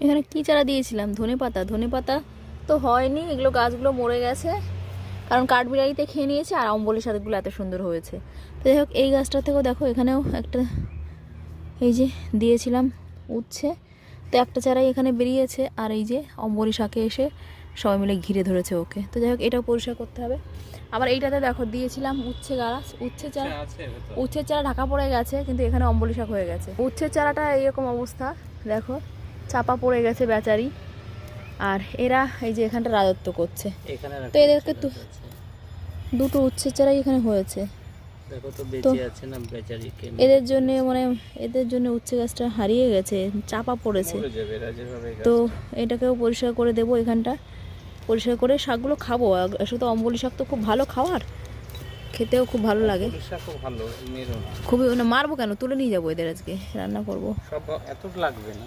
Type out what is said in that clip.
এখানে কি চারা দিয়েছিলাম? ধনেপাতা। ধনেপাতা তো হয়নি, এগুলো গাছগুলো মরে গেছে, কারণ কাঠবিড়ালিতে খেয়ে নিয়েছে আর অম্বলি শাকগুলো এত সুন্দর হয়েছে। তো যাই হোক, এই গাছটা থেকেও দেখো এখানেও একটা এই যে দিয়েছিলাম উচ্ছে, তো একটা চারাই এখানে বেরিয়েছে, আর এই যে অম্বলি শাকে এসে সবাই মিলে ঘিরে ধরেছে ওকে। তো যাই হোক, এটাও পরিষ্কার করতে হবে। আবার এইটাতে দেখো দিয়েছিলাম উচ্ছে গাছ, উচ্ছে চারা, উচ্ছের চারা ঢাকা পড়ে গেছে, কিন্তু এখানে অম্বলি শাক হয়ে গেছে। উচ্ছের চারাটা এরকম অবস্থা দেখো, চাপা পড়ে গেছে বেচারি। আর এরা এই যে এখানটা রাজত্ব করছে, তো এদেরকে দুটো উচ্ছের চারাই এখানে হয়েছে। দেখো তো বেঁচে আছে না বেচারি, এদের জন্য মানে এদের জন্য উচ্ছে গাছটা হারিয়ে গেছে, চাপা পড়েছে। তো এটাকেও পরিষ্কার করে দেবো, এখানটা পরিষ্কার করে শাকগুলো খাবো। আসলে তো অম্বলি শাক তো খুব ভালো খাওয়ার, খেতেও খুব ভালো লাগে। খুবই, মারবো কেন, তুলে নিয়ে যাবো এদের, আজকে রান্না করবো। সব এত লাগবে না।